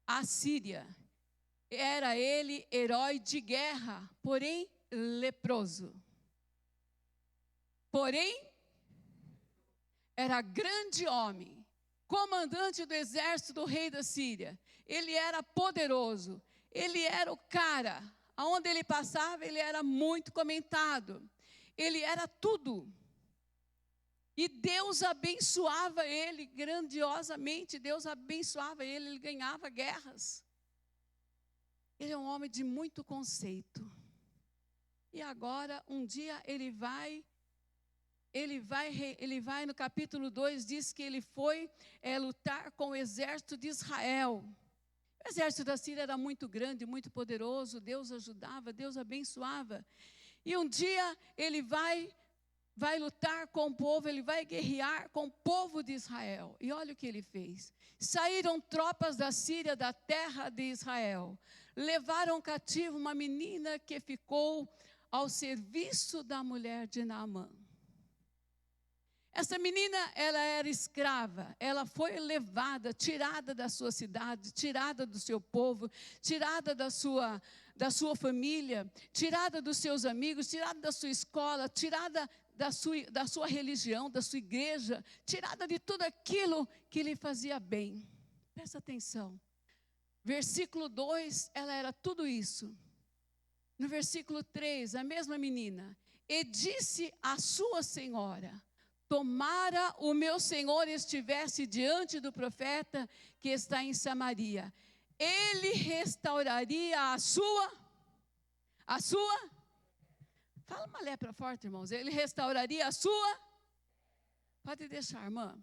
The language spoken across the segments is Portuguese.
à Síria. Era ele herói de guerra, porém leproso. Porém, era grande homem, comandante do exército do rei da Síria. Ele era poderoso, ele era o cara. Aonde ele passava, ele era muito comentado. Ele era tudo. E Deus abençoava ele grandiosamente. Deus abençoava ele, ele ganhava guerras. Ele é um homem de muito conceito. E agora, um dia, ele vai no capítulo 2, diz que ele foi lutar com o exército de Israel. O exército da Síria era muito grande, muito poderoso. Deus ajudava, Deus abençoava. E um dia ele vai lutar com o povo, ele vai guerrear com o povo de Israel. E olha o que ele fez. Saíram tropas da Síria, da terra de Israel. Levaram cativo uma menina que ficou ao serviço da mulher de Naamã. Essa menina, ela era escrava, ela foi levada, tirada da sua cidade, tirada do seu povo, tirada da sua família, tirada dos seus amigos, tirada da sua escola, tirada da sua religião, da sua igreja, tirada de tudo aquilo que lhe fazia bem. Presta atenção. Versículo 2, ela era tudo isso. No versículo 3, a mesma menina, e disse à sua senhora: tomara o meu senhor estivesse diante do profeta que está em Samaria. Ele restauraria a sua. Fala uma lepra forte, irmãos. Ele restauraria a sua. Pode deixar, irmã.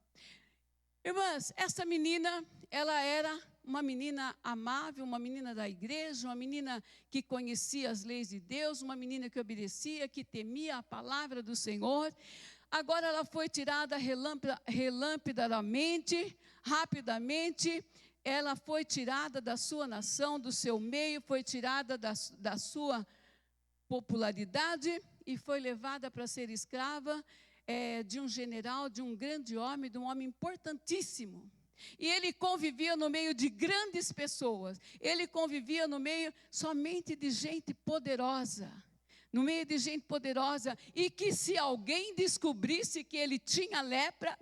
Irmãs, essa menina, ela era uma menina amável, uma menina da igreja, uma menina que conhecia as leis de Deus, uma menina que obedecia, que temia a palavra do Senhor. Agora ela foi tirada rapidamente, ela foi tirada da sua nação, do seu meio, foi tirada da sua popularidade e foi levada para ser escrava de um general, de um grande homem, de um homem importantíssimo. E ele convivia no meio de grandes pessoas, ele convivia no meio somente de gente poderosa. No meio de gente poderosa, e que se alguém descobrisse que ele tinha lepra,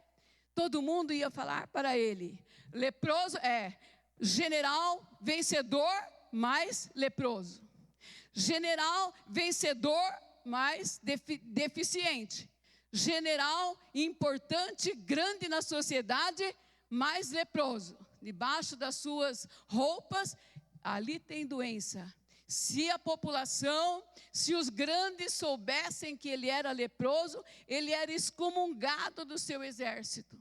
todo mundo ia falar para ele: leproso general vencedor, mas leproso. General vencedor, mas deficiente. General importante, grande na sociedade, mas leproso. Debaixo das suas roupas, ali tem doença. Se a população, se os grandes soubessem que ele era leproso, ele era excomungado do seu exército.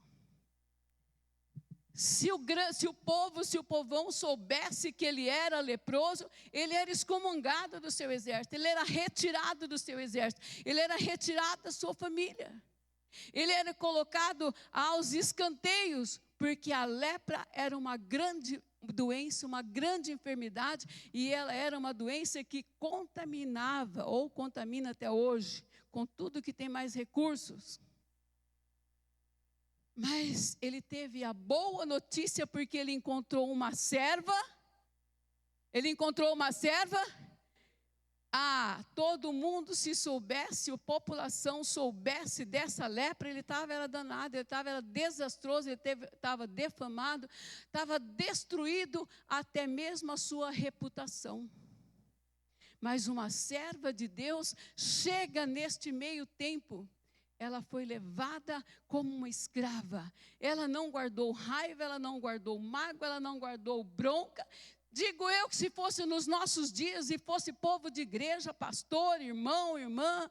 Se o povão soubesse que ele era leproso, ele era excomungado do seu exército, ele era retirado do seu exército, ele era retirado da sua família. Ele era colocado aos escanteios, porque a lepra era uma grande doença, uma grande enfermidade, e ela era uma doença que contaminava, ou contamina até hoje, com tudo que tem mais recursos. Mas ele teve a boa notícia, porque ele encontrou uma serva. Todo mundo, se soubesse, a população soubesse dessa lepra, ele estava danado, ele estava desastroso, ele estava defamado, estava destruído até mesmo a sua reputação. Mas uma serva de Deus chega neste meio tempo. Ela foi levada como uma escrava. Ela não guardou raiva, ela não guardou mágoa, ela não guardou bronca. Digo eu que se fosse nos nossos dias e fosse povo de igreja, pastor, irmão, irmã,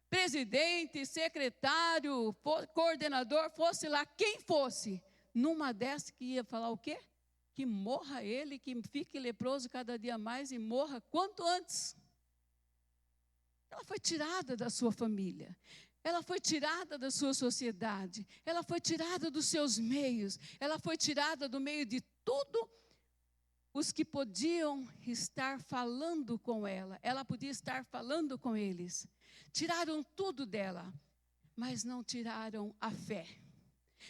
presidente, secretário, coordenador, fosse lá quem fosse, numa dessas que ia falar o quê? Que morra ele, que fique leproso cada dia mais e morra quanto antes. Ela foi tirada da sua família. Ela foi tirada da sua sociedade. Ela foi tirada dos seus meios. Ela foi tirada do meio de tudo os que podiam estar falando com ela. Ela podia estar falando com eles. Tiraram tudo dela, mas não tiraram a fé.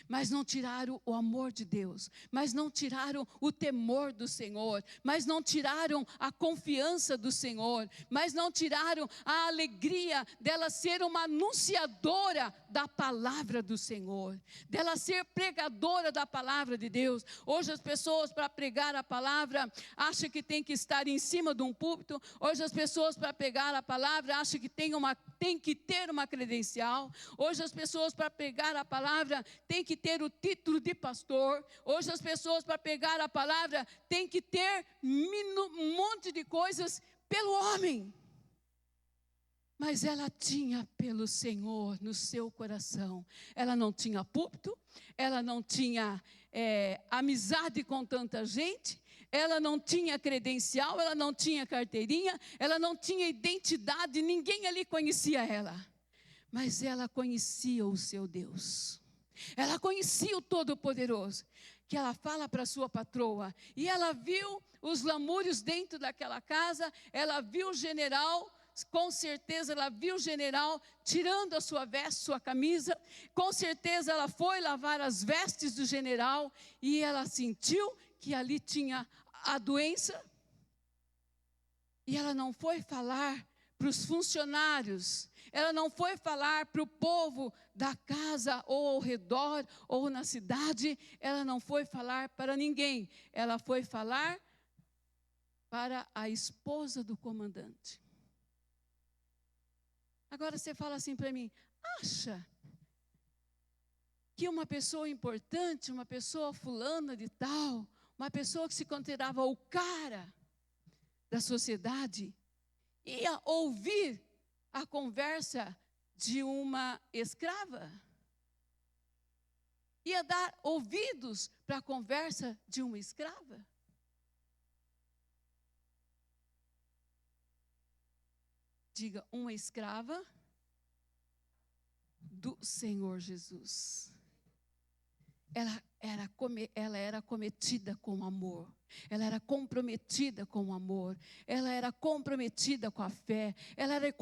Mas não tiraram o amor de Deus, mas não tiraram o temor do Senhor, mas não tiraram a confiança do Senhor, mas não tiraram a alegria dela ser uma anunciadora da palavra do Senhor, dela ser pregadora da palavra de Deus. Hoje as pessoas, para pregar a palavra, acham que tem que estar em cima de um púlpito. Hoje as pessoas, para pregar a palavra, acham que tem que ter uma credencial. Hoje as pessoas, para pregar a palavra, tem que ter o título de pastor. Hoje as pessoas, para pregar a palavra, tem que ter um monte de coisas pelo homem. Mas ela tinha pelo Senhor no seu coração. Ela não tinha púlpito, ela não tinha amizade com tanta gente, ela não tinha credencial, ela não tinha carteirinha, ela não tinha identidade, ninguém ali conhecia ela. Mas ela conhecia o seu Deus. Ela conhecia o Todo-Poderoso, que ela fala para sua patroa. E ela viu os lamúrios dentro daquela casa, ela viu o general, com certeza ela viu o general tirando a sua veste, sua camisa. Com certeza ela foi lavar as vestes do general e ela sentiu que ali tinha a doença. E ela não foi falar para os funcionários, ela não foi falar para o povo da casa ou ao redor ou na cidade, ela não foi falar para ninguém, ela foi falar para a esposa do comandante. Agora você fala assim para mim, acha que uma pessoa importante, uma pessoa fulana de tal, uma pessoa que se considerava o cara da sociedade, ia ouvir a conversa de uma escrava? Ia dar ouvidos para a conversa de uma escrava? Diga, uma escrava do Senhor Jesus. Ela era cometida com amor. Ela era comprometida com o amor. Ela era comprometida com a fé. Ela era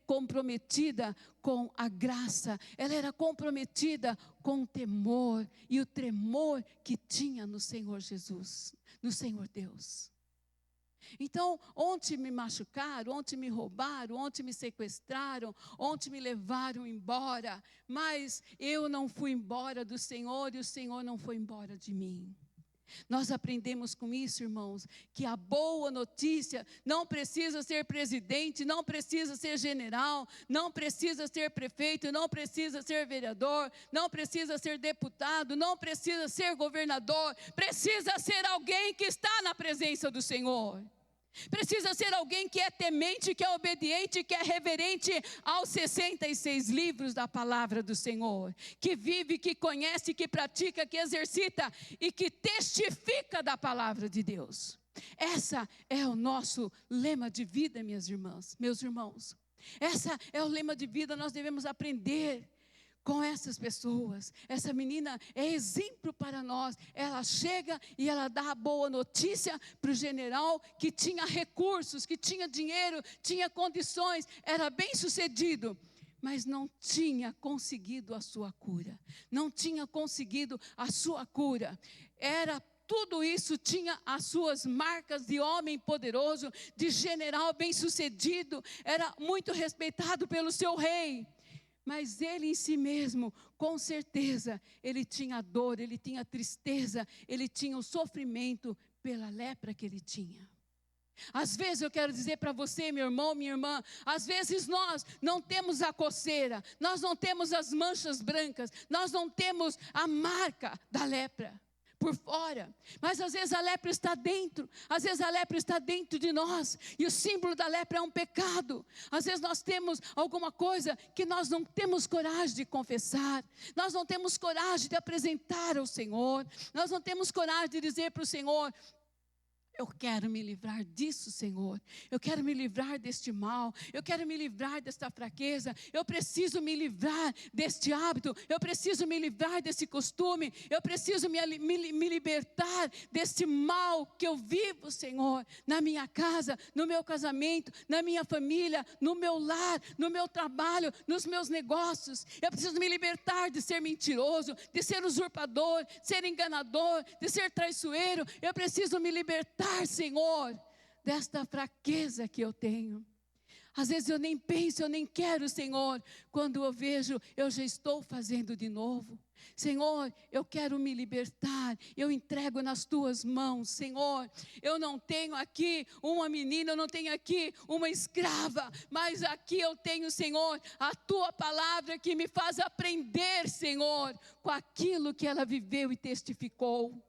comprometida com a graça. Ela era comprometida com o temor. E o tremor que tinha no Senhor Jesus, no Senhor Deus. Então, ontem me machucaram, ontem me roubaram, ontem me sequestraram, ontem me levaram embora, mas eu não fui embora do Senhor e o Senhor não foi embora de mim. Nós aprendemos com isso, irmãos, que a boa notícia não precisa ser presidente, não precisa ser general, não precisa ser prefeito, não precisa ser vereador, não precisa ser deputado, não precisa ser governador, precisa ser alguém que está na presença do Senhor. Precisa ser alguém que é temente, que é obediente, que é reverente aos 66 livros da palavra do Senhor, que vive, que conhece, que pratica, que exercita e que testifica da palavra de Deus. Essa é o nosso lema de vida, minhas irmãs, meus irmãos. Essa é o lema de vida, nós devemos aprender com essas pessoas. Essa menina é exemplo para nós. Ela chega e ela dá a boa notícia para o general que tinha recursos, que tinha dinheiro, tinha condições, era bem sucedido, mas não tinha conseguido a sua cura. Não tinha conseguido a sua cura. Tudo isso tinha as suas marcas de homem poderoso, de general bem-sucedido, era muito respeitado pelo seu rei. Mas ele em si mesmo, com certeza, ele tinha dor, ele tinha tristeza, ele tinha o sofrimento pela lepra que ele tinha. Às vezes eu quero dizer para você, meu irmão, minha irmã, às vezes nós não temos a coceira, nós não temos as manchas brancas, nós não temos a marca da lepra por fora, mas às vezes a lepra está dentro, às vezes a lepra está dentro de nós, e o símbolo da lepra é um pecado. Às vezes nós temos alguma coisa que nós não temos coragem de confessar, nós não temos coragem de apresentar ao Senhor, nós não temos coragem de dizer para o Senhor: Eu quero me livrar disso, Senhor. Eu quero me livrar deste mal. Eu quero me livrar desta fraqueza. Eu preciso me livrar deste hábito. Eu preciso me livrar desse costume. Eu preciso me libertar deste mal que eu vivo, Senhor, na minha casa, no meu casamento, na minha família, no meu lar, no meu trabalho, nos meus negócios. Eu preciso me libertar de ser mentiroso, de ser usurpador, de ser enganador, de ser traiçoeiro. Eu preciso me libertar, Senhor, desta fraqueza que eu tenho. Às vezes eu nem penso, eu nem quero, Senhor. Quando eu vejo, eu já estou fazendo de novo. Senhor, eu quero me libertar, eu entrego nas tuas mãos, Senhor. Eu não tenho aqui uma menina, eu não tenho aqui uma escrava, mas aqui eu tenho, Senhor, a tua palavra que me faz aprender, Senhor, com aquilo que ela viveu e testificou.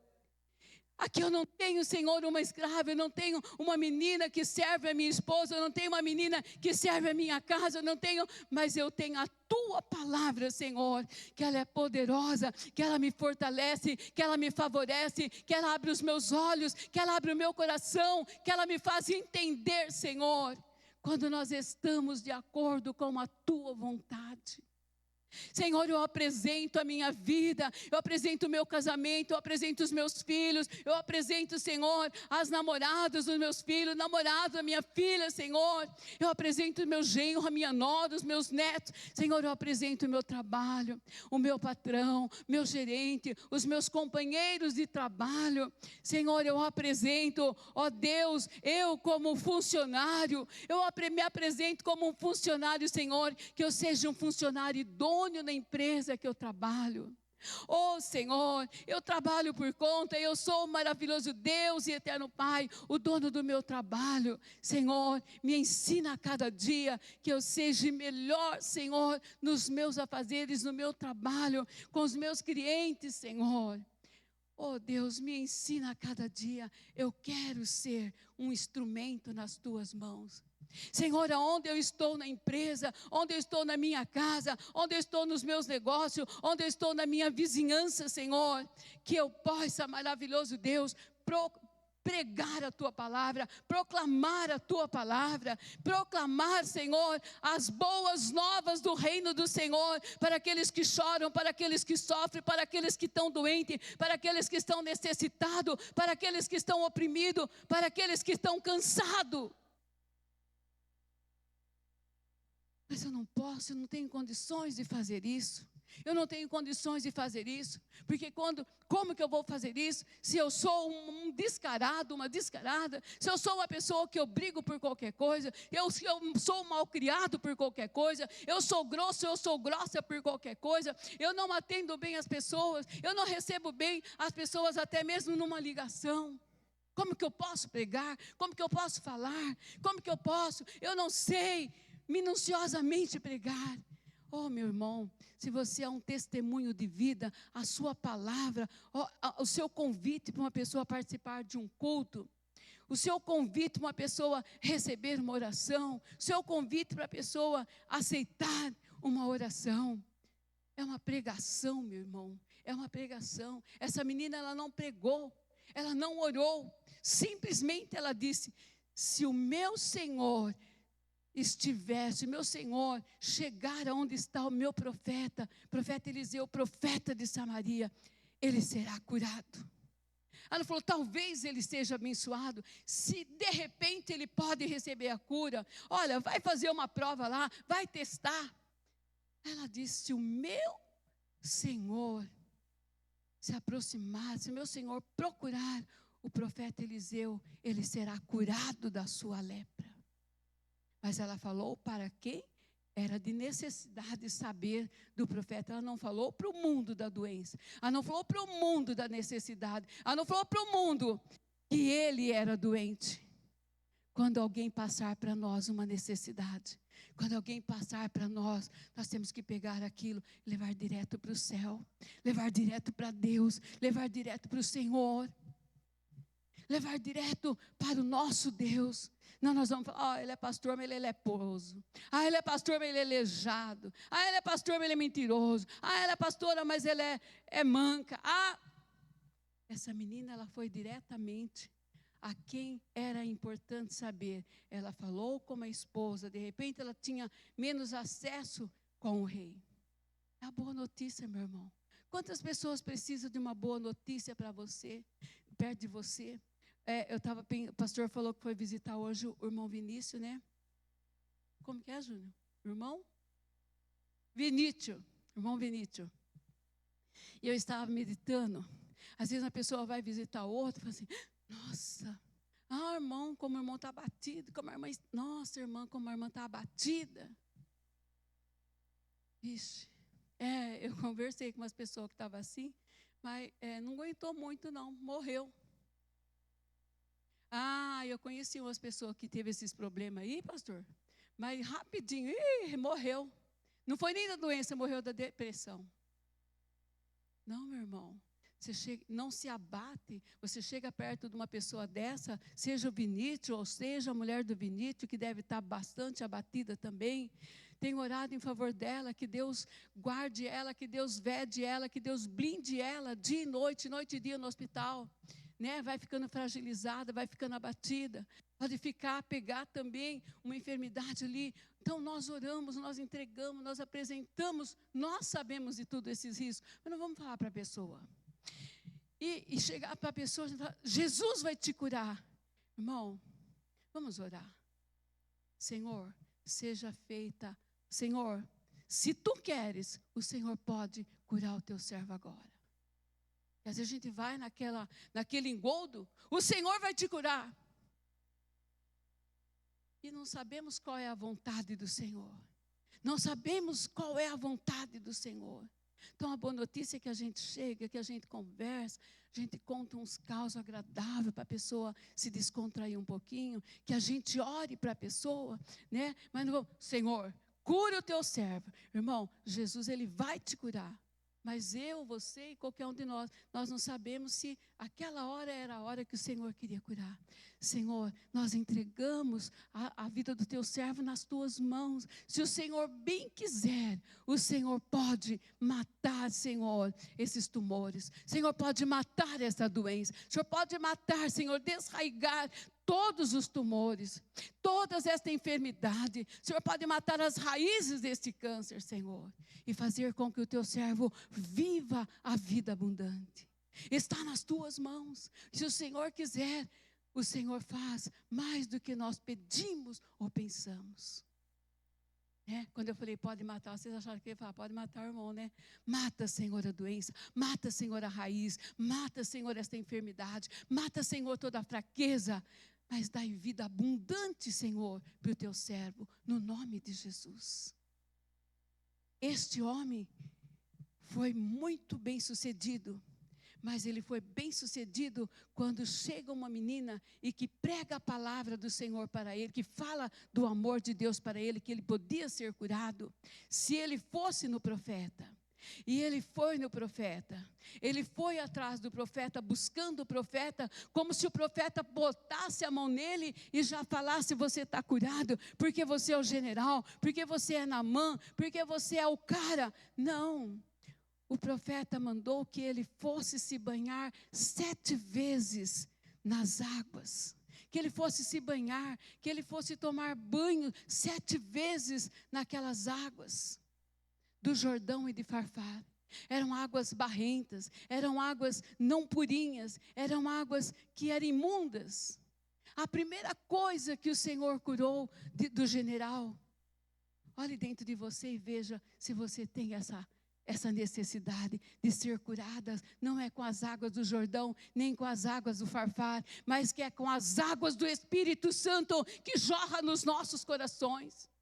Aqui eu não tenho, Senhor, uma escrava, eu não tenho uma menina que serve a minha esposa, eu não tenho uma menina que serve a minha casa, eu não tenho, mas eu tenho a tua palavra, Senhor, que ela é poderosa, que ela me fortalece, que ela me favorece, que ela abre os meus olhos, que ela abre o meu coração, que ela me faz entender, Senhor, quando nós estamos de acordo com a tua vontade. Senhor, eu apresento a minha vida, eu apresento o meu casamento, eu apresento os meus filhos, eu apresento, Senhor, as namoradas dos meus filhos, namorado da minha filha, Senhor, eu apresento o meu genro, a minha nora, os meus netos, Senhor, eu apresento o meu trabalho, o meu patrão, meu gerente, os meus companheiros de trabalho, Senhor, eu apresento, ó Deus, eu como funcionário, eu me apresento como um funcionário, Senhor, que eu seja um funcionário idôneo na empresa que eu trabalho. Oh Senhor, eu trabalho por conta, eu sou o maravilhoso Deus e eterno Pai, o dono do meu trabalho. Senhor, me ensina a cada dia que eu seja melhor, Senhor, nos meus afazeres, no meu trabalho, com os meus clientes, Senhor. Oh Deus, me ensina a cada dia, eu quero ser um instrumento nas tuas mãos. Senhor, aonde eu estou na empresa, onde eu estou na minha casa, onde eu estou nos meus negócios, onde eu estou na minha vizinhança, Senhor, que eu possa, maravilhoso Deus, pregar a tua palavra, proclamar a tua palavra, proclamar, Senhor, as boas novas do reino do Senhor, para aqueles que choram, para aqueles que sofrem, para aqueles que estão doentes, para aqueles que estão necessitados, para aqueles que estão oprimidos, para aqueles que estão cansados. Mas eu não posso, eu não tenho condições de fazer isso. Eu não tenho condições de fazer isso. Porque como que eu vou fazer isso? Se eu sou um descarado, uma descarada. Se eu sou uma pessoa que eu brigo por qualquer coisa. Se eu sou mal criado por qualquer coisa. Eu sou grosso, eu sou grossa por qualquer coisa. Eu não atendo bem as pessoas. Eu não recebo bem as pessoas até mesmo numa ligação. Como que eu posso pregar? Como que eu posso falar? Como que eu posso? Eu não sei minuciosamente pregar. Oh, meu irmão, se você é um testemunho de vida, a sua palavra, o seu convite para uma pessoa participar de um culto, o seu convite para uma pessoa receber uma oração, o seu convite para a pessoa aceitar uma oração, é uma pregação, meu irmão, é uma pregação. Essa menina, ela não pregou, ela não orou, simplesmente ela disse: se o meu Senhor estivesse, meu Senhor, chegar aonde está o meu profeta Eliseu, profeta de Samaria, ele será curado. Ela falou: talvez ele seja abençoado, se de repente ele pode receber a cura, olha, vai fazer uma prova lá, vai testar. Ela disse: se o meu Senhor se aproximar, se o meu Senhor procurar o profeta Eliseu, ele será curado da sua lepra. Mas ela falou para quem era de necessidade saber do profeta. Ela não falou para o mundo da doença. Ela não falou para o mundo da necessidade. Ela não falou para o mundo que ele era doente. Quando alguém passar para nós uma necessidade, quando alguém passar para nós, nós temos que pegar aquilo e levar direto para o céu. Levar direto para Deus. Levar direto para o Senhor. Levar direto para o nosso Deus. Não, nós vamos falar: ele é pastor, mas ele é leproso. Ele é pastor, mas ele é aleijado. Ele é pastor, mas ele é mentiroso. Ela é pastora, mas ele é manca. Essa menina, ela foi diretamente a quem era importante saber. Ela falou com a esposa, de repente ela tinha menos acesso com o rei. É a boa notícia, meu irmão. Quantas pessoas precisam de uma boa notícia para você, perto de você? O pastor falou que foi visitar hoje o irmão Vinícius, né? Como que é, Júnior? Irmão Vinícius. E eu estava meditando. Às vezes a pessoa vai visitar outro e fala assim, nossa, irmão, como o irmão está abatido, nossa, irmã, como a irmã está abatida. Ixi, eu conversei com umas pessoas que estavam assim, mas não aguentou muito não, morreu. Eu conheci umas pessoas que teve esses problemas aí, pastor, mas rapidinho, morreu. Não foi nem da doença, morreu da depressão. Não, meu irmão. Não se abate, você chega perto de uma pessoa dessa, seja o Vinícius ou seja a mulher do Vinícius, que deve estar bastante abatida também, tem orado em favor dela, que Deus guarde ela, que Deus vede ela, que Deus blinde ela dia e noite e dia no hospital, né? Vai ficando fragilizada, vai ficando abatida, pode pegar também uma enfermidade ali. Então nós oramos, nós entregamos, nós apresentamos, nós sabemos de todos esses riscos, mas não vamos falar para a pessoa. E chegar para a pessoa e falar, Jesus vai te curar. Irmão, vamos orar. Senhor, seja feita. Senhor, se tu queres, o Senhor pode curar o teu servo agora. E às vezes a gente vai naquele engodo, o Senhor vai te curar. E não sabemos qual é a vontade do Senhor. Não sabemos qual é a vontade do Senhor. Então, a boa notícia é que a gente chega, que a gente conversa, a gente conta uns causos agradáveis para a pessoa se descontrair um pouquinho, que a gente ore para a pessoa, né? Mas não, Senhor, cura o teu servo. Irmão, Jesus, Ele vai te curar. Mas você e qualquer um de nós não sabemos se aquela hora era a hora que o Senhor queria curar. Senhor, nós entregamos a vida do teu servo nas tuas mãos. Se o Senhor bem quiser, o Senhor pode matar, Senhor, esses tumores. O Senhor pode matar essa doença. O Senhor pode matar, Senhor, desraigar todos os tumores, toda esta enfermidade. O Senhor pode matar as raízes deste câncer, Senhor, e fazer com que o teu servo viva a vida abundante. Está nas tuas mãos. Se o Senhor quiser, o Senhor faz mais do que nós pedimos ou pensamos. Quando eu falei, pode matar, vocês acharam que eu ia falar, pode matar o irmão, né? Mata, Senhor, a doença, mata, Senhor, a raiz, mata, Senhor, esta enfermidade, mata, Senhor, toda a fraqueza, mas dai vida abundante, Senhor, para o teu servo, no nome de Jesus. Este homem foi muito bem sucedido, mas ele foi bem sucedido quando chega uma menina e que prega a palavra do Senhor para ele, que fala do amor de Deus para ele, que ele podia ser curado, se ele fosse no profeta. E ele foi no profeta, ele foi atrás do profeta, buscando o profeta, como se o profeta botasse a mão nele e já falasse, você está curado, porque você é o general, porque você é Naamã, porque você é o cara. Não, o profeta mandou que ele fosse se banhar 7 vezes nas águas, que ele fosse se banhar, que ele fosse tomar banho 7 vezes naquelas águas do Jordão e de Farfar. Eram águas barrentas, eram águas não purinhas, eram águas que eram imundas. A primeira coisa que o Senhor curou do general, olhe dentro de você e veja se você tem essa necessidade de ser curada. Não é com as águas do Jordão, nem com as águas do Farfar, mas que é com as águas do Espírito Santo que jorra nos nossos corações.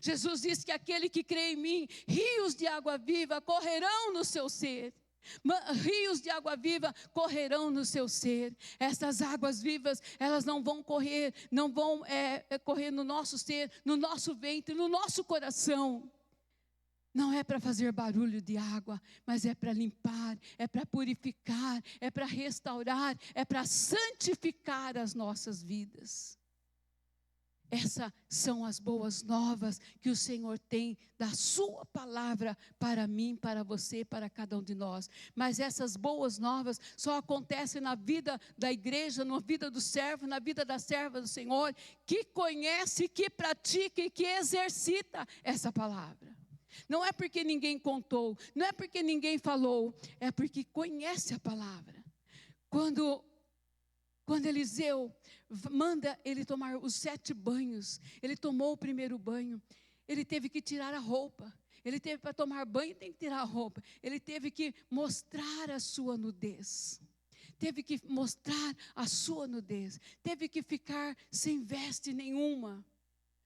Jesus disse que aquele que crê em mim, rios de água viva correrão no seu ser. Rios de água viva correrão no seu ser. Essas águas vivas, elas não vão correr, correr no nosso ser, no nosso ventre, no nosso coração. Não é para fazer barulho de água, mas é para limpar, é para purificar, é para restaurar, é para santificar as nossas vidas. Essas são as boas novas que o Senhor tem da sua palavra para mim, para você, para cada um de nós. Mas essas boas novas só acontecem na vida da igreja, na vida do servo, na vida da serva do Senhor, que conhece, que pratica e que exercita essa palavra. Não é porque ninguém contou, não é porque ninguém falou, é porque conhece a palavra. Quando Eliseu manda ele tomar os 7 banhos, ele tomou o primeiro banho, ele teve que tirar a roupa. Ele teve para tomar banho, tem que tirar a roupa. Ele teve que mostrar a sua nudez. Teve que mostrar a sua nudez. Teve que ficar sem veste nenhuma.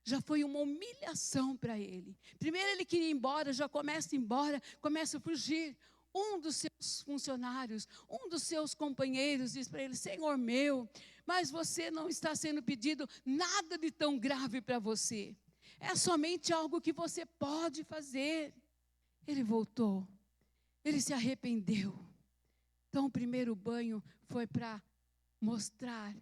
Já foi uma humilhação para ele. Primeiro ele queria ir embora, já começa a ir embora, começa a fugir. Um dos seus funcionários, um dos seus companheiros diz para ele: Senhor meu, mas você não está sendo pedido nada de tão grave para você. É somente algo que você pode fazer. Ele voltou, ele se arrependeu. Então o primeiro banho foi para mostrar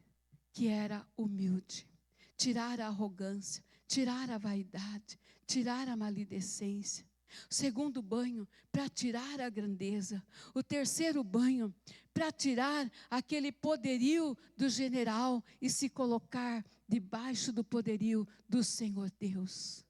que era humilde. Tirar a arrogância, tirar a vaidade, tirar a maledicência. O segundo banho, para tirar a grandeza. O terceiro banho, para tirar aquele poderio do general e se colocar debaixo do poderio do Senhor Deus.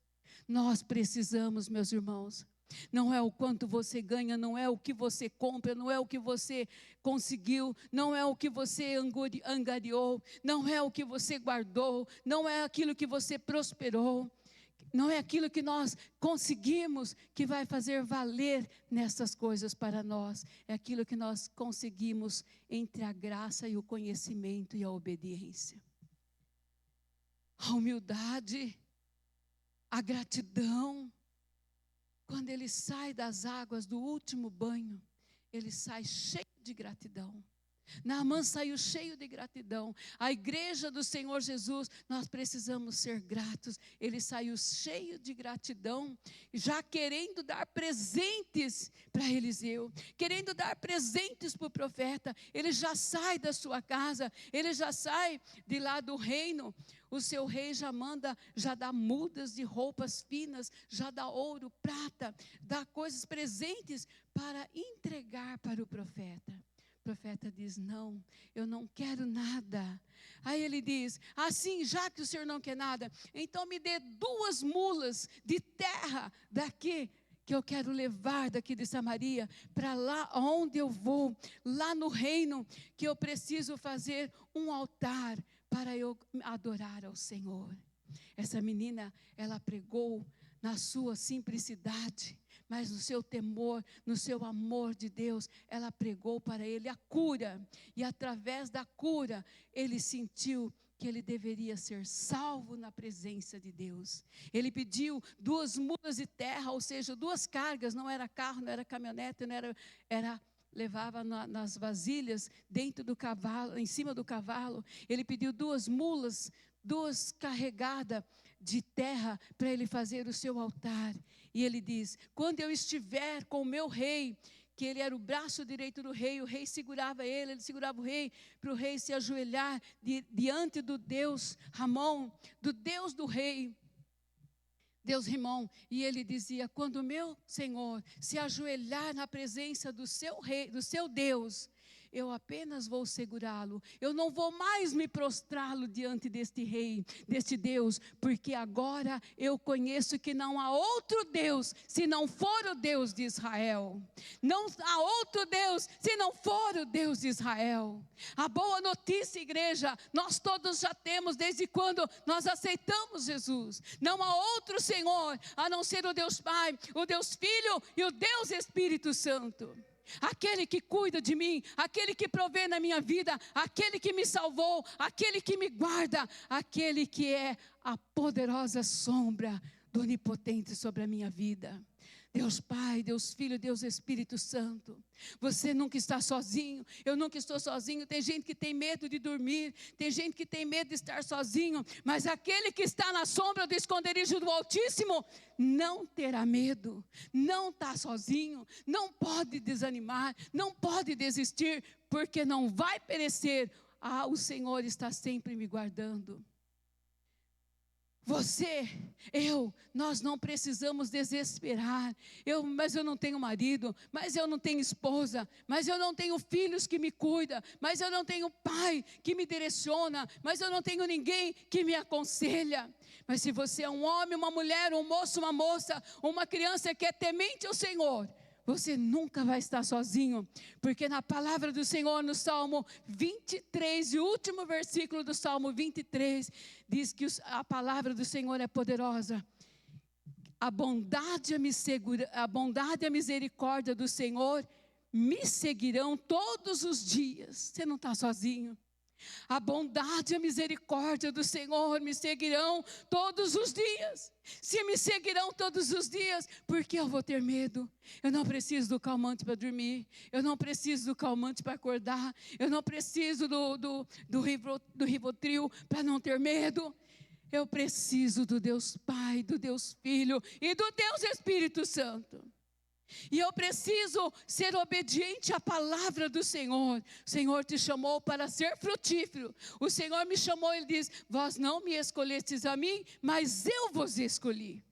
Nós precisamos, meus irmãos, não é o quanto você ganha, não é o que você compra, não é o que você conseguiu, não é o que você angariou, não é o que você guardou, não é aquilo que você prosperou. Não é aquilo que nós conseguimos que vai fazer valer nessas coisas para nós. É aquilo que nós conseguimos entre a graça e o conhecimento e a obediência. A humildade, a gratidão. Quando ele sai das águas do último banho, ele sai cheio de gratidão. Naamã saiu cheio de gratidão. A igreja do Senhor Jesus, nós precisamos ser gratos. Ele saiu cheio de gratidão, já querendo dar presentes para Eliseu, querendo dar presentes para o profeta. Ele já sai da sua casa, ele já sai de lá do reino. O seu rei já manda, já dá mudas de roupas finas, já dá ouro, prata, dá coisas, presentes para entregar para o profeta. O profeta diz: não, eu não quero nada. Aí ele diz: assim, já que o senhor não quer nada, então me dê 2 mulas de terra daqui, que eu quero levar daqui de Samaria, para lá onde eu vou, lá no reino, que eu preciso fazer um altar, para eu adorar ao Senhor. Essa menina, ela pregou na sua simplicidade, mas no seu temor, no seu amor de Deus, ela pregou para ele a cura. E através da cura, ele sentiu que ele deveria ser salvo na presença de Deus. Ele pediu 2 mulas de terra, ou seja, 2 cargas, não era carro, não era caminhonete, não era levava nas vasilhas, dentro do cavalo, em cima do cavalo. Ele pediu 2 mulas, 2 carregadas de terra para ele fazer o seu altar. E ele diz: quando eu estiver com o meu rei, que ele era o braço direito do rei, o rei segurava ele segurava o rei, para o rei se ajoelhar diante do Deus Ramon, do Deus do rei, Deus Rimon. E ele dizia: quando o meu Senhor se ajoelhar na presença do seu rei, do seu Deus, eu apenas vou segurá-lo, eu não vou mais me prostrá-lo diante deste rei, deste Deus, porque agora eu conheço que não há outro Deus, se não for o Deus de Israel. Não há outro Deus, se não for o Deus de Israel. A boa notícia, igreja, nós todos já temos, desde quando nós aceitamos Jesus. Não há outro Senhor, a não ser o Deus Pai, o Deus Filho e o Deus Espírito Santo. Aquele que cuida de mim, aquele que provê na minha vida, aquele que me salvou, aquele que me guarda, aquele que é a poderosa sombra do Onipotente sobre a minha vida. Deus Pai, Deus Filho, Deus Espírito Santo. Você nunca está sozinho, eu nunca estou sozinho. Tem gente que tem medo de dormir, tem gente que tem medo de estar sozinho, mas aquele que está na sombra do esconderijo do Altíssimo não terá medo, não está sozinho, não pode desanimar, não pode desistir, porque não vai perecer. O Senhor está sempre me guardando. Você, nós não precisamos desesperar. Mas eu não tenho marido, mas eu não tenho esposa, mas eu não tenho filhos que me cuidam, mas eu não tenho pai que me direciona, mas eu não tenho ninguém que me aconselha. Mas se você é um homem, uma mulher, um moço, uma moça, uma criança que é temente ao Senhor, você nunca vai estar sozinho, porque na palavra do Senhor, no Salmo 23, e o último versículo do Salmo 23, diz que a palavra do Senhor é poderosa. A bondade e a misericórdia do Senhor me seguirão todos os dias. Você não está sozinho. A bondade e a misericórdia do Senhor me seguirão todos os dias. Se me seguirão todos os dias, por que eu vou ter medo? Eu não preciso do calmante para dormir. Eu não preciso do calmante para acordar. Eu não preciso do Rivotril para não ter medo. Eu preciso do Deus Pai, do Deus Filho e do Deus Espírito Santo. E eu preciso ser obediente à palavra do Senhor. O Senhor te chamou para ser frutífero. O Senhor me chamou, Ele diz: vós não me escolhestes a mim, mas eu vos escolhi.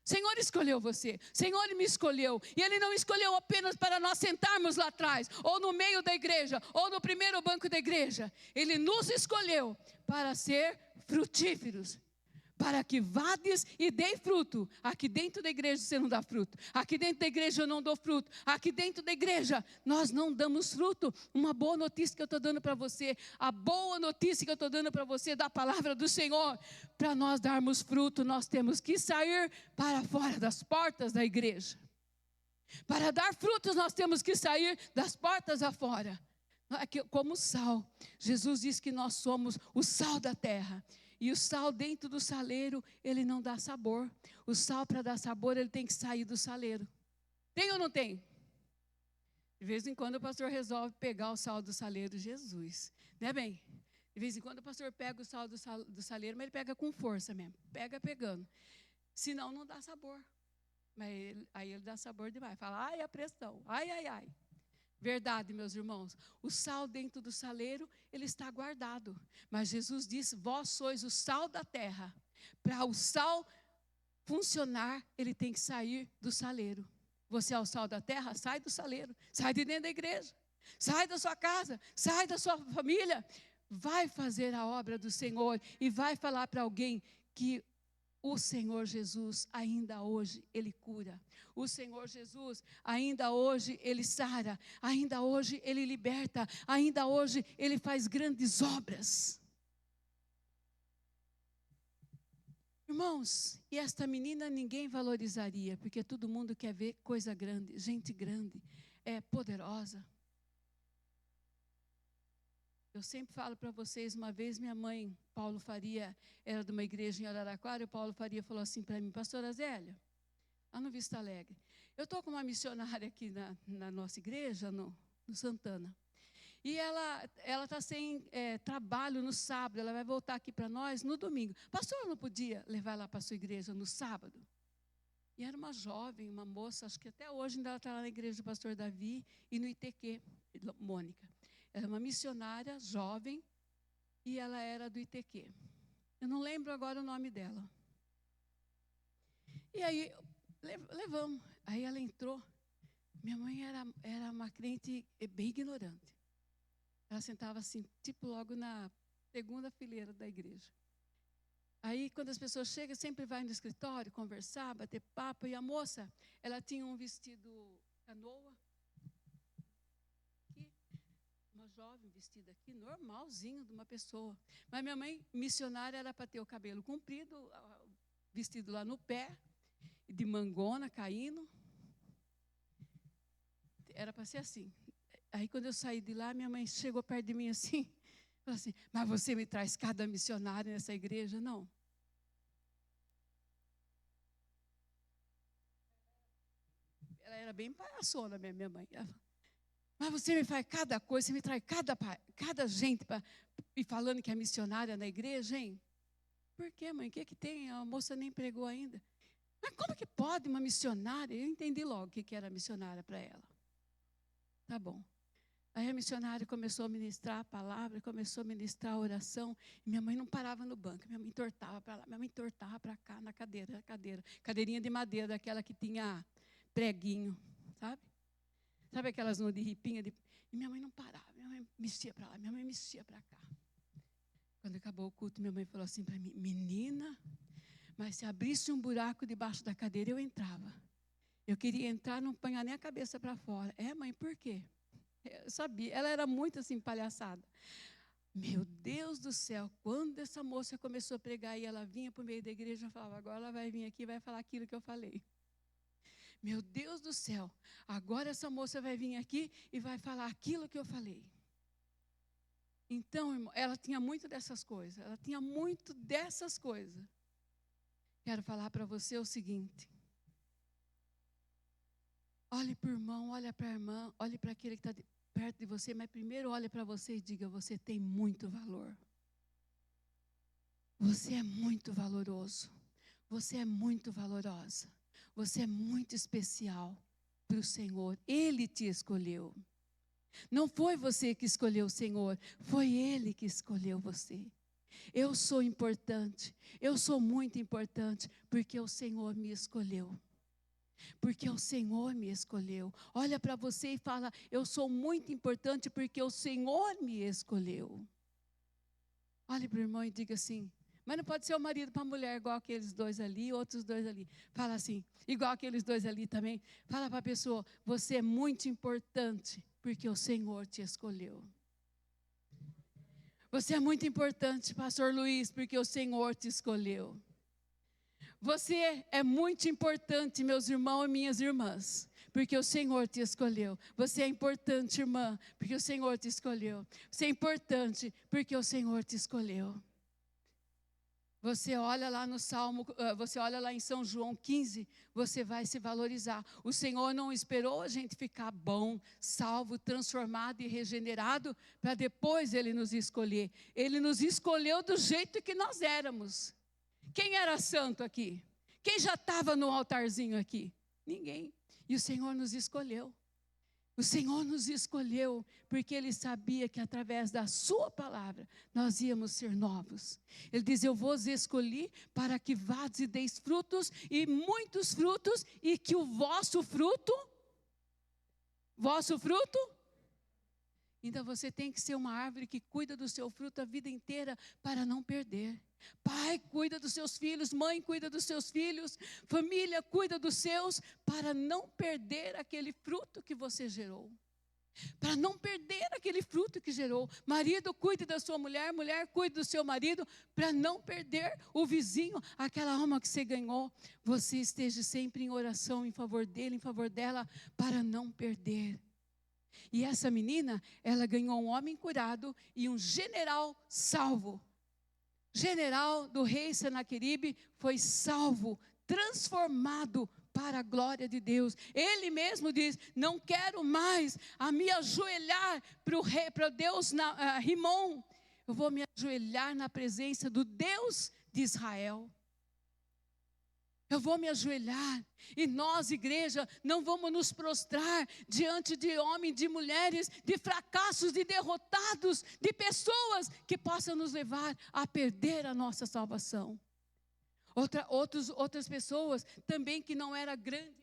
O Senhor escolheu você, o Senhor me escolheu. E Ele não escolheu apenas para nós sentarmos lá atrás, ou no meio da igreja, ou no primeiro banco da igreja. Ele nos escolheu para ser frutíferos, para que vades e dei fruto. Aqui dentro da igreja você não dá fruto. Aqui dentro da igreja eu não dou fruto. Aqui dentro da igreja nós não damos fruto. Uma boa notícia que eu estou dando para você. A boa notícia que eu estou dando para você da palavra do Senhor. Para nós darmos fruto, nós temos que sair para fora das portas da igreja. Para dar frutos, nós temos que sair das portas afora. Como o sal. Jesus diz que nós somos o sal da terra. E o sal dentro do saleiro, ele não dá sabor. O sal, para dar sabor, ele tem que sair do saleiro. Tem ou não tem? De vez em quando o pastor resolve pegar o sal do saleiro. Jesus, né, bem? De vez em quando o pastor pega o sal do saleiro, mas ele pega com força mesmo. Pega pegando. Senão não dá sabor. Mas aí ele dá sabor demais. Fala, ai, a pressão. Ai, ai, ai. Verdade, meus irmãos, o sal dentro do saleiro, ele está guardado. Mas Jesus disse, vós sois o sal da terra. Para o sal funcionar, ele tem que sair do saleiro. Você é o sal da terra? Sai do saleiro. Sai de dentro da igreja. Sai da sua casa. Sai da sua família. Vai fazer a obra do Senhor e vai falar para alguém que o Senhor Jesus, ainda hoje, Ele cura. O Senhor Jesus, ainda hoje, Ele sara. Ainda hoje, Ele liberta. Ainda hoje, Ele faz grandes obras. Irmãos, e esta menina ninguém valorizaria, porque todo mundo quer ver coisa grande, gente grande, poderosa. Eu sempre falo para vocês, uma vez minha mãe, Paulo Faria, era de uma igreja em Araraquara, e o Paulo Faria falou assim para mim, pastora Zélia, lá no Vista Alegre, eu estou com uma missionária aqui na nossa igreja, no Santana, e ela está sem trabalho no sábado, ela vai voltar aqui para nós no domingo. Pastor, não podia levar ela para a sua igreja no sábado? E era uma jovem, uma moça, acho que até hoje ainda ela está lá na igreja do pastor Davi e no ITQ, Mônica. Era uma missionária jovem e ela era do ITQ. Eu não lembro agora o nome dela. E aí, levamos. Aí ela entrou. Minha mãe era uma crente bem ignorante. Ela sentava assim, tipo logo na segunda fileira da igreja. Aí, quando as pessoas chegam, sempre vai no escritório conversar, bater papo. E a moça, ela tinha um vestido canoa. Uma jovem vestida aqui, normalzinho de uma pessoa. Mas minha mãe, missionária, era para ter o cabelo comprido, vestido lá no pé, de mangona caindo. Era para ser assim. Aí quando eu saí de lá, minha mãe chegou perto de mim assim, falou assim, mas você me traz cada missionária nessa igreja? Não. Ela era bem palhaçona, minha mãe. Mas você me faz cada coisa, você me traz cada gente e falando que é missionária na igreja, hein? Por quê, mãe? O que tem? A moça nem pregou ainda. Mas como que pode uma missionária? Eu entendi logo o que era missionária para ela. Tá bom. Aí a missionária começou a ministrar a palavra, começou a ministrar a oração, e minha mãe não parava no banco, minha mãe entortava para lá, minha mãe entortava para cá, na cadeirinha de madeira, daquela que tinha preguinho, sabe? Sabe aquelas de ripinha? E minha mãe não parava, minha mãe mexia para lá, minha mãe mexia para cá. Quando acabou o culto, minha mãe falou assim para mim: menina, mas se abrisse um buraco debaixo da cadeira, eu entrava. Eu queria entrar, não apanhar nem a cabeça para fora. Mãe, por quê? Eu sabia, ela era muito assim, palhaçada. Meu Deus do céu, quando essa moça começou a pregar e ela vinha para o meio da igreja, eu falava: agora ela vai vir aqui e vai falar aquilo que eu falei. Meu Deus do céu, agora essa moça vai vir aqui e vai falar aquilo que eu falei. Então, irmão, ela tinha muito dessas coisas, Quero falar para você o seguinte: olhe para o irmão, olhe para a irmã, olhe para aquele que está perto de você, mas primeiro olhe para você e diga: você tem muito valor. Você é muito valoroso. Você é muito valorosa. Você é muito especial para o Senhor. Ele te escolheu. Não foi você que escolheu o Senhor, foi Ele que escolheu você. Eu sou importante, eu sou muito importante, porque o Senhor me escolheu. Porque o Senhor me escolheu. Olha para você e fala: eu sou muito importante porque o Senhor me escolheu. Olhe para o irmão e diga assim: mas não pode ser o marido para a mulher, igual aqueles dois ali, outros dois ali. Fala assim, igual aqueles dois ali também. Fala para a pessoa: você é muito importante porque o Senhor te escolheu. Você é muito importante, pastor Luiz, porque o Senhor te escolheu. Você é muito importante, meus irmãos e minhas irmãs, porque o Senhor te escolheu. Você é importante, irmã, porque o Senhor te escolheu. Você é importante porque o Senhor te escolheu. Você olha lá no Salmo, você olha lá em São João 15, você vai se valorizar. O Senhor não esperou a gente ficar bom, salvo, transformado e regenerado, para depois Ele nos escolher. Ele nos escolheu do jeito que nós éramos. Quem era santo aqui? Quem já estava no altarzinho aqui? Ninguém. E o Senhor nos escolheu. O Senhor nos escolheu porque Ele sabia que através da sua palavra nós íamos ser novos. Ele diz: eu vos escolhi para que vades e deis frutos, e muitos frutos, e que o vosso fruto, então você tem que ser uma árvore que cuida do seu fruto a vida inteira para não perder. Pai, cuida dos seus filhos, mãe, cuida dos seus filhos, família, cuida dos seus, para não perder aquele fruto que você gerou. Para não perder aquele fruto que gerou. Marido, cuide da sua mulher, mulher, cuide do seu marido, para não perder o vizinho, aquela alma que você ganhou. Você esteja sempre em oração em favor dele, em favor dela, para não perder. E essa menina, ela ganhou um homem curado e um general salvo. General do rei Senaqueribe foi salvo, transformado para a glória de Deus. Ele mesmo diz: não quero mais me ajoelhar para o Deus Rimon. Eu vou me ajoelhar na presença do Deus de Israel. Eu vou me ajoelhar, e nós, igreja, não vamos nos prostrar diante de homens, de mulheres, de fracassos, de derrotados, de pessoas que possam nos levar a perder a nossa salvação. Outras pessoas também que não eram grandes,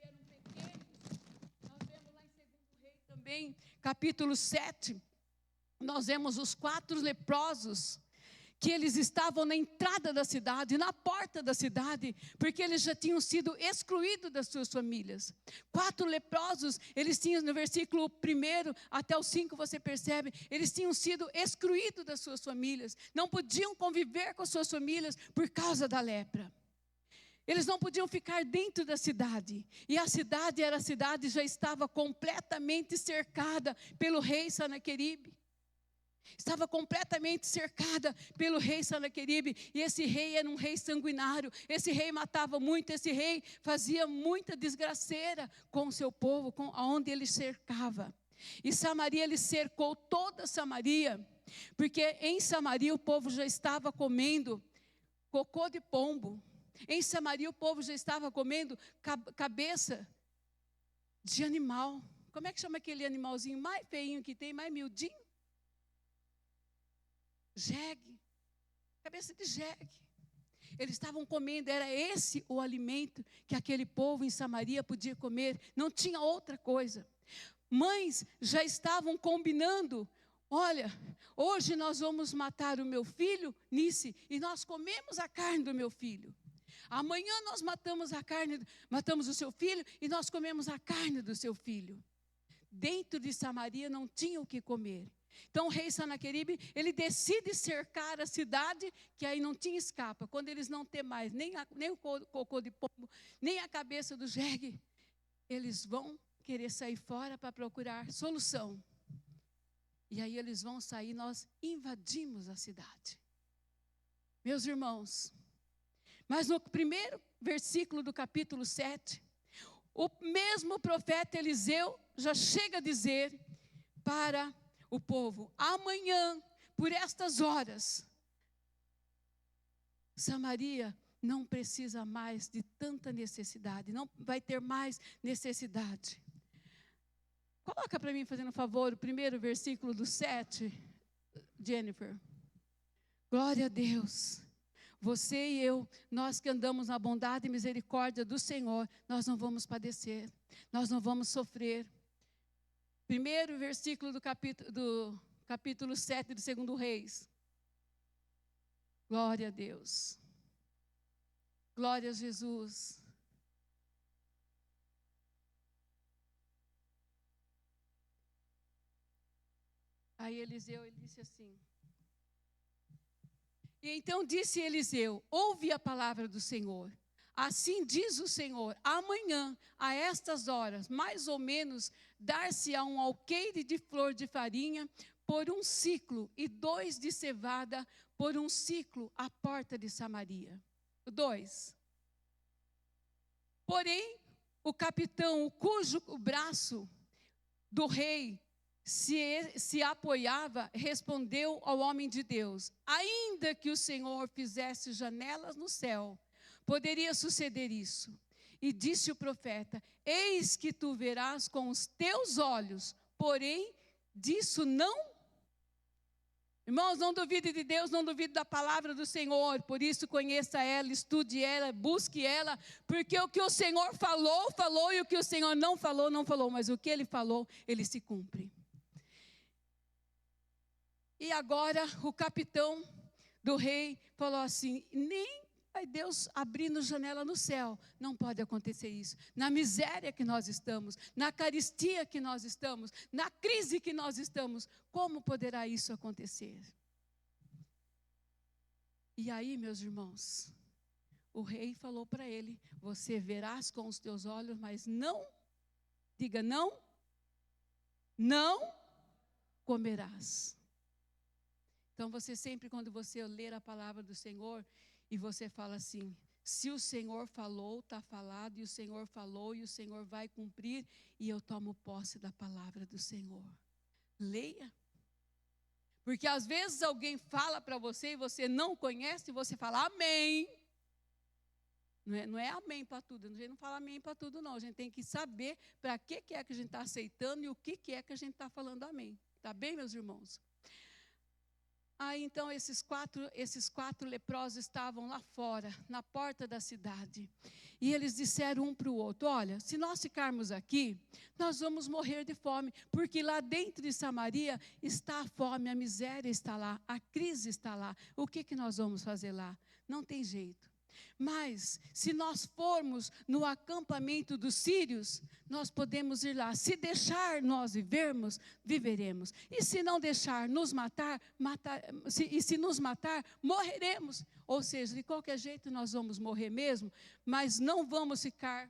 eram pequenos. Nós vemos lá em 2 Reis também, capítulo 7, nós vemos os 4 leprosos, que eles estavam na entrada da cidade, na porta da cidade, porque eles já tinham sido excluídos das suas famílias. 4 leprosos, eles tinham, no versículo 1 até o 5, você percebe, eles tinham sido excluídos das suas famílias, não podiam conviver com as suas famílias por causa da lepra. Eles não podiam ficar dentro da cidade, e a cidade já estava completamente cercada pelo rei Senaqueribe. Estava completamente cercada pelo rei Senaqueribe, e esse rei era um rei sanguinário, esse rei matava muito, esse rei fazia muita desgraceira com o seu povo, onde ele cercava. E Samaria, ele cercou toda Samaria, porque em Samaria o povo já estava comendo cocô de pombo, em Samaria o povo já estava comendo cabeça de animal, como é que chama aquele animalzinho mais feinho que tem, mais miudinho? Jegue, cabeça de jegue. Eles estavam comendo, era esse o alimento que aquele povo em Samaria podia comer, não tinha outra coisa. Mães já estavam combinando, olha, hoje nós vamos matar o meu filho, Nice, e nós comemos a carne do meu filho. Amanhã nós matamos o seu filho e nós comemos a carne do seu filho. Dentro de Samaria não tinha o que comer. Então o rei Sanaqueribe, ele decide cercar a cidade, que aí não tinha escapa. Quando eles não têm mais nem o cocô de pombo, nem a cabeça do jegue, eles vão querer sair fora para procurar solução. E aí eles vão sair, nós invadimos a cidade. Meus irmãos, mas no primeiro versículo do capítulo 7, o mesmo profeta Eliseu já chega a dizer para o povo: amanhã, por estas horas, Samaria não precisa mais de tanta necessidade, não vai ter mais necessidade. Coloca para mim, fazendo um favor, o primeiro versículo do 7, Jennifer. Glória a Deus. Você e eu, nós que andamos na bondade e misericórdia do Senhor, nós não vamos padecer, nós não vamos sofrer. Primeiro versículo do capítulo 7 de 2 Reis. Glória a Deus. Glória a Jesus. Aí Eliseu, ele disse assim. E então disse Eliseu: ouve a palavra do Senhor. Assim diz o Senhor: amanhã, a estas horas, mais ou menos, dar-se-á um alqueire de flor de farinha por um ciclo, e 2 de cevada por um ciclo à porta de Samaria. 2. Porém, o capitão, cujo braço do rei se apoiava, respondeu ao homem de Deus: ainda que o Senhor fizesse janelas no céu, poderia suceder isso. E disse o profeta: eis que tu verás com os teus olhos, porém disso não. Irmãos, não duvide de Deus, não duvide da palavra do Senhor. Por isso conheça ela, estude ela, busque ela, porque o que o Senhor falou, falou, e o que o Senhor não falou, não falou, mas o que Ele falou, Ele se cumpre. E agora o capitão do rei falou assim: nem vai Deus abrindo janela no céu, não pode acontecer isso. Na miséria que nós estamos, na carestia que nós estamos, na crise que nós estamos, como poderá isso acontecer? E aí, meus irmãos, o rei falou para ele: você verás com os teus olhos, mas não, diga não comerás. Então você sempre, quando você ler a palavra do Senhor, e você fala assim: se o Senhor falou, está falado, e o Senhor falou, e o Senhor vai cumprir, e eu tomo posse da palavra do Senhor. Leia. Porque às vezes alguém fala para você, e você não conhece, e você fala amém. Não é amém para tudo, a gente não fala amém para tudo não, a gente tem que saber para que é que a gente está aceitando, e o que é que a gente está falando amém. Está bem, meus irmãos? Aí então esses quatro leprosos estavam lá fora, na porta da cidade. E eles disseram um para o outro: olha, se nós ficarmos aqui, nós vamos morrer de fome, porque lá dentro de Samaria está a fome, a miséria está lá, a crise está lá. O que nós vamos fazer lá? Não tem jeito. Mas, se nós formos no acampamento dos sírios, nós podemos ir lá. Se deixar nós vivermos, viveremos. E se não deixar nos matar, se nos matar, morreremos. Ou seja, de qualquer jeito nós vamos morrer mesmo, mas não vamos ficar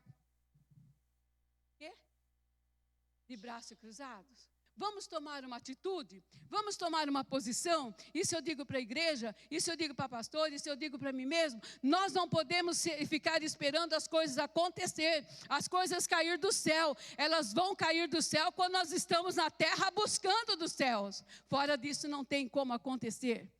de braços cruzados. Vamos tomar uma atitude, vamos tomar uma posição. Isso eu digo para a igreja, isso eu digo para pastor, isso eu digo para mim mesmo. Nós não podemos ficar esperando as coisas acontecer, as coisas cair do céu. Elas vão cair do céu quando nós estamos na terra buscando dos céus. Fora disso não tem como acontecer.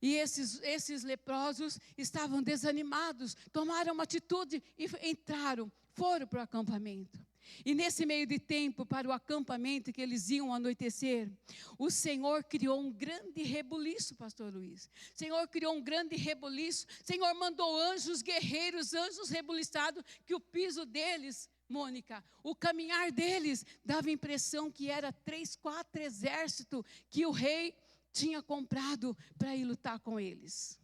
E esses leprosos estavam desanimados, tomaram uma atitude e foram para o acampamento. E nesse meio de tempo, para o acampamento que eles iam anoitecer, o Senhor criou um grande rebuliço, pastor Luiz. O Senhor criou um grande rebuliço. O Senhor mandou anjos guerreiros, anjos rebuliçados, que o piso deles, Mônica, o caminhar deles dava a impressão que era 3, 4 exércitos que o rei tinha comprado para ir lutar com eles.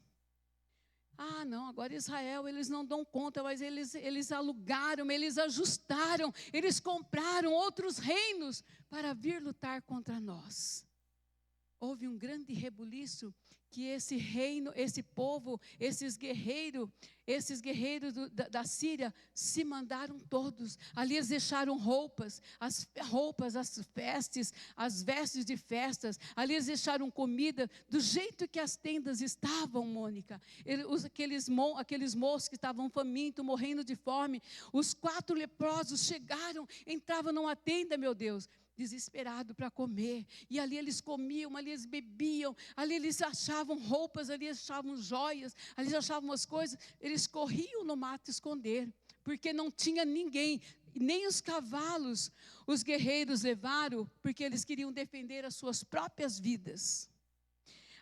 Ah, não, agora Israel, eles não dão conta, mas eles alugaram, eles ajustaram, eles compraram outros reinos para vir lutar contra nós. Houve um grande rebuliço que esse reino, esse povo, esses guerreiros da Síria se mandaram todos. Ali eles deixaram as vestes de festas. Ali eles deixaram comida do jeito que as tendas estavam, Mônica. Aqueles moços que estavam famintos, morrendo de fome. Os 4 leprosos chegaram, entravam numa tenda, meu Deus, desesperado para comer, e ali eles comiam, ali eles bebiam, ali eles achavam roupas, ali eles achavam joias, ali eles achavam as coisas, eles corriam no mato esconder, porque não tinha ninguém, nem os cavalos os guerreiros levaram, porque eles queriam defender as suas próprias vidas.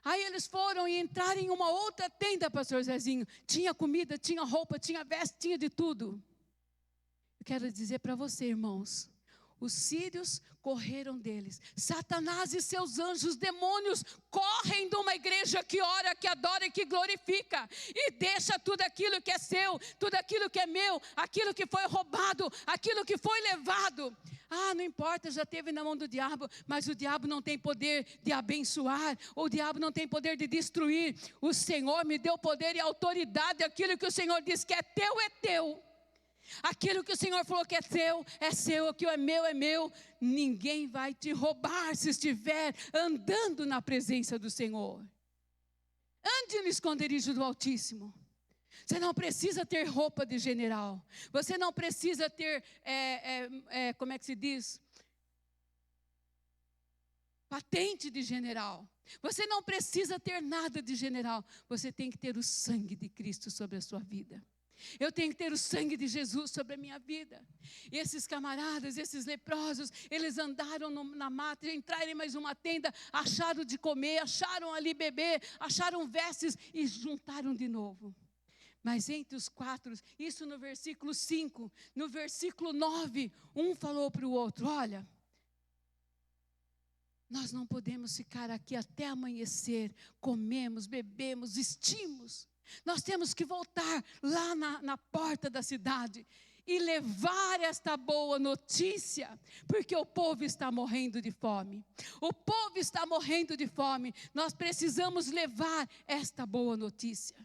Aí eles foram e entraram em uma outra tenda, pastor Zezinho, tinha comida, tinha roupa, tinha veste, tinha de tudo. Eu quero dizer para você, irmãos, os sírios correram deles. Satanás e seus anjos, demônios, correm de uma igreja que ora, que adora e que glorifica. E deixa tudo aquilo que é seu, tudo aquilo que é meu, aquilo que foi roubado, aquilo que foi levado. Ah, não importa, já teve na mão do diabo, mas o diabo não tem poder de abençoar, ou o diabo não tem poder de destruir. O Senhor me deu poder e autoridade, aquilo que o Senhor diz que é teu, é teu. Aquilo que o Senhor falou que é seu, o que é meu, ninguém vai te roubar se estiver andando na presença do Senhor. Ande no esconderijo do Altíssimo. Você não precisa ter roupa de general, você não precisa ter, como é que se diz? Patente de general. Você não precisa ter nada de general, você tem que ter o sangue de Cristo sobre a sua vida. Eu tenho que ter o sangue de Jesus sobre a minha vida. E esses camaradas, esses leprosos, eles andaram na mata, entraram em mais uma tenda, acharam de comer, acharam ali beber, acharam vestes e juntaram de novo. Mas entre os 4, isso no versículo 5, no versículo 9, um falou para o outro: olha, nós não podemos ficar aqui até amanhecer, comemos, bebemos, vestimos. Nós temos que voltar lá na porta da cidade e levar esta boa notícia, porque o povo está morrendo de fome. O povo está morrendo de fome. Nós precisamos levar esta boa notícia.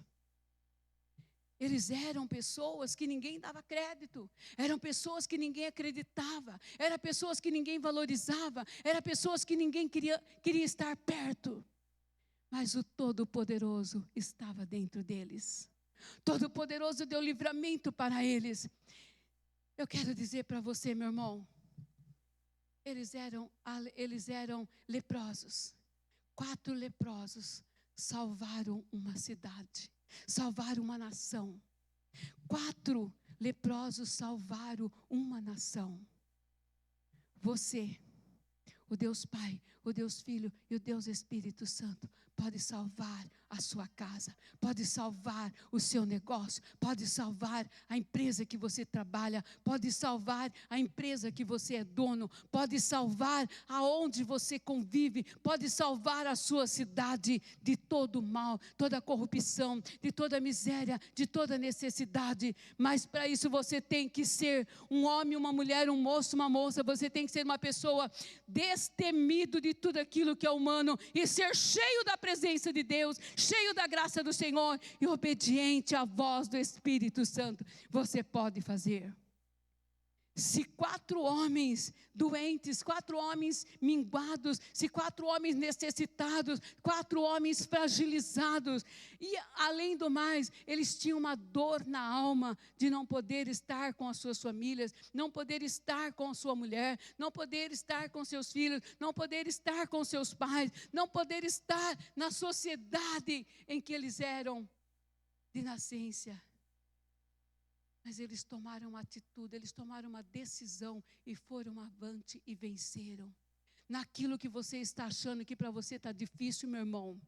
Eles eram pessoas que ninguém dava crédito, eram pessoas que ninguém acreditava, eram pessoas que ninguém valorizava, eram pessoas que ninguém queria estar perto. Mas o Todo-Poderoso estava dentro deles. Todo-Poderoso deu livramento para eles. Eu quero dizer para você, meu irmão, eles eram leprosos. 4 leprosos salvaram uma cidade, salvaram uma nação. 4 leprosos salvaram uma nação. Você, o Deus Pai, o Deus Filho e o Deus Espírito Santo pode salvar a sua casa, pode salvar o seu negócio, pode salvar a empresa que você trabalha, pode salvar a empresa que você é dono, pode salvar aonde você convive, pode salvar a sua cidade de todo o mal, toda a corrupção, de toda a miséria, de toda a necessidade. Mas para isso você tem que ser um homem, uma mulher, um moço, uma moça, você tem que ser uma pessoa destemido de tudo aquilo que é humano e ser cheio da presença de Deus, cheio da graça do Senhor e obediente à voz do Espírito Santo. Você pode fazer. Se 4 homens doentes, 4 homens minguados, se 4 homens necessitados, 4 homens fragilizados, e além do mais, eles tinham uma dor na alma de não poder estar com as suas famílias, não poder estar com a sua mulher, não poder estar com seus filhos, não poder estar com seus pais, não poder estar na sociedade em que eles eram de nascença. Mas eles tomaram uma atitude, eles tomaram uma decisão e foram avante e venceram. Naquilo que você está achando que para você está difícil, meu irmão.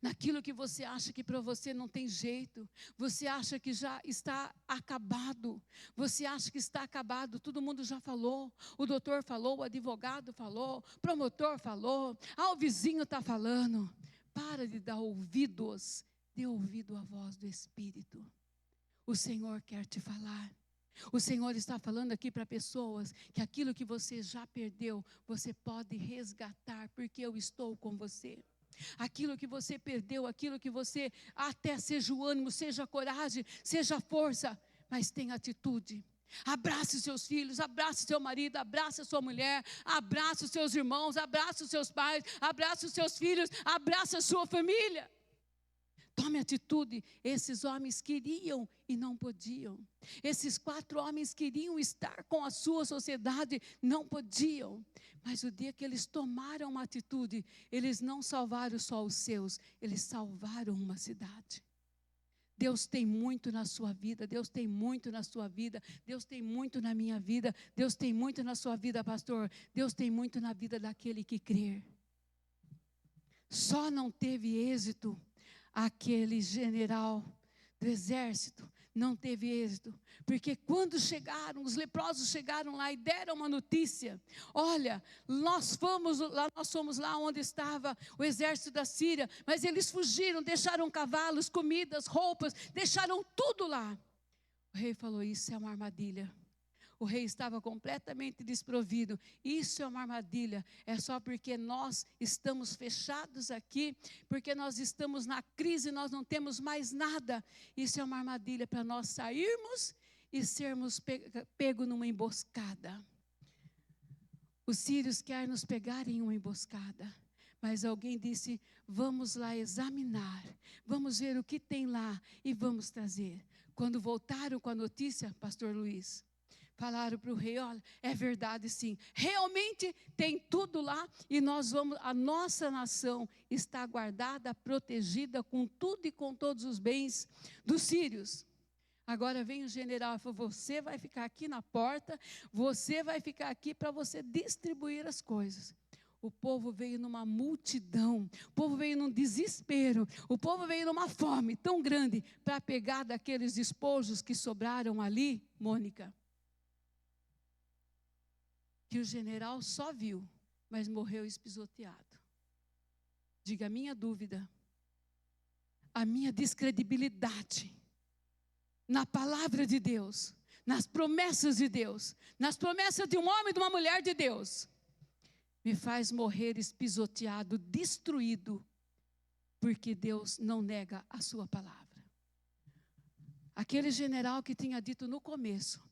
Naquilo que você acha que para você não tem jeito, você acha que já está acabado, você acha que está acabado, todo mundo já falou, o doutor falou, o advogado falou, o promotor falou, o vizinho está falando. Para de dar ouvidos, dê ouvido à voz do Espírito. O Senhor quer te falar. O Senhor está falando aqui para pessoas que aquilo que você já perdeu, você pode resgatar, porque eu estou com você. Aquilo que você perdeu, aquilo que você, até seja o ânimo, seja a coragem, seja a força, mas tenha atitude. Abrace os seus filhos, abrace seu marido, abrace a sua mulher, abrace os seus irmãos, abrace os seus pais, abrace os seus filhos, abrace a sua família. Tome atitude. Esses homens queriam e não podiam. Esses 4 homens queriam estar com a sua sociedade, não podiam. Mas o dia que eles tomaram uma atitude, eles não salvaram só os seus, eles salvaram uma cidade. Deus tem muito na sua vida, Deus tem muito na sua vida, Deus tem muito na minha vida, Deus tem muito na sua vida, pastor, Deus tem muito na vida daquele que crer. Só não teve êxito aquele general do exército, não teve êxito, porque quando chegaram, os leprosos chegaram lá e deram uma notícia: olha, nós fomos lá onde estava o exército da Síria, mas eles fugiram, deixaram cavalos, comidas, roupas, deixaram tudo lá. O rei falou: isso é uma armadilha. O rei estava completamente desprovido. Isso é uma armadilha. É só porque nós estamos fechados aqui, porque nós estamos na crise, nós não temos mais nada. Isso é uma armadilha para nós sairmos e sermos pegos numa emboscada. Os sírios querem nos pegar em uma emboscada. Mas alguém disse: vamos lá examinar, vamos ver o que tem lá e vamos trazer. Quando voltaram com a notícia, pastor Luiz, falaram para o rei: olha, é verdade sim, realmente tem tudo lá e a nossa nação está guardada, protegida com tudo e com todos os bens dos sírios. Agora vem o general e falou: você vai ficar aqui na porta, você vai ficar aqui para você distribuir as coisas. O povo veio numa multidão, o povo veio num desespero, o povo veio numa fome tão grande para pegar daqueles despojos que sobraram ali, Mônica, que o general só viu, mas morreu espisoteado. Diga: a minha dúvida, a minha descredibilidade na palavra de Deus, nas promessas de Deus, nas promessas de um homem e de uma mulher de Deus, me faz morrer espisoteado, destruído, porque Deus não nega a sua palavra. Aquele general que tinha dito no começo: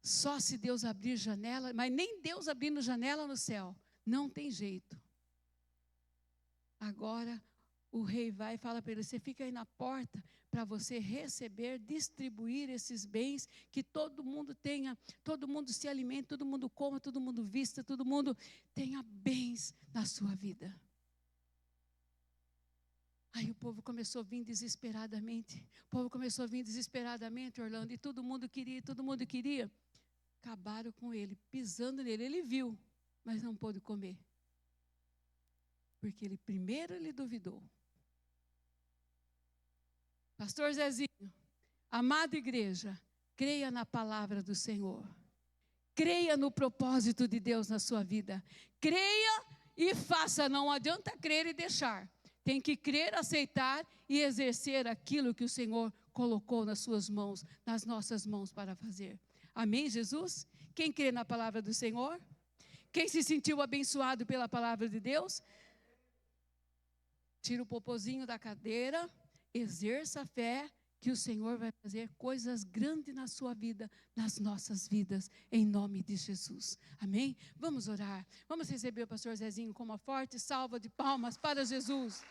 só se Deus abrir janela, mas nem Deus abrindo janela no céu, não tem jeito. Agora o rei vai e fala para ele: você fica aí na porta para você receber, distribuir esses bens, que todo mundo tenha, todo mundo se alimente, todo mundo coma, todo mundo vista, todo mundo tenha bens na sua vida. Aí o povo começou a vir desesperadamente, Orlando, e todo mundo queria. Acabaram com ele, pisando nele. Ele viu, mas não pôde comer, porque primeiro ele duvidou. Pastor Zezinho, amada igreja, creia na palavra do Senhor, creia no propósito de Deus na sua vida, creia e faça. Não adianta crer e deixar, tem que crer, aceitar e exercer aquilo que o Senhor colocou nas suas mãos, nas nossas mãos para fazer. Amém, Jesus? Quem crê na palavra do Senhor? Quem se sentiu abençoado pela palavra de Deus? Tira o popozinho da cadeira, exerça a fé, que o Senhor vai fazer coisas grandes na sua vida, nas nossas vidas, em nome de Jesus. Amém? Vamos orar. Vamos receber o pastor Zezinho com uma forte salva de palmas para Jesus.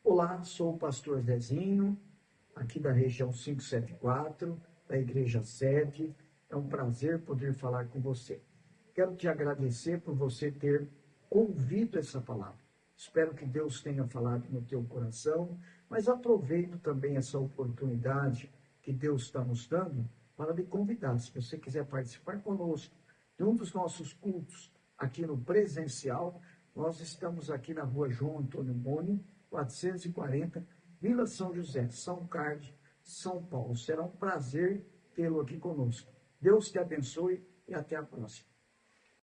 Olá, sou o pastor Zezinho, aqui da região 574, da Igreja Sede. É um prazer poder falar com você. Quero te agradecer por você ter ouvido essa palavra. Espero que Deus tenha falado no teu coração, Mas aproveito também essa oportunidade que Deus está nos dando para lhe convidar, se você quiser participar conosco de um dos nossos cultos aqui no presencial. Nós estamos aqui na rua João Antônio Boni, 440, Vila São José, São Carlos, São Paulo. Será um prazer tê-lo aqui conosco. Deus te abençoe e até a próxima.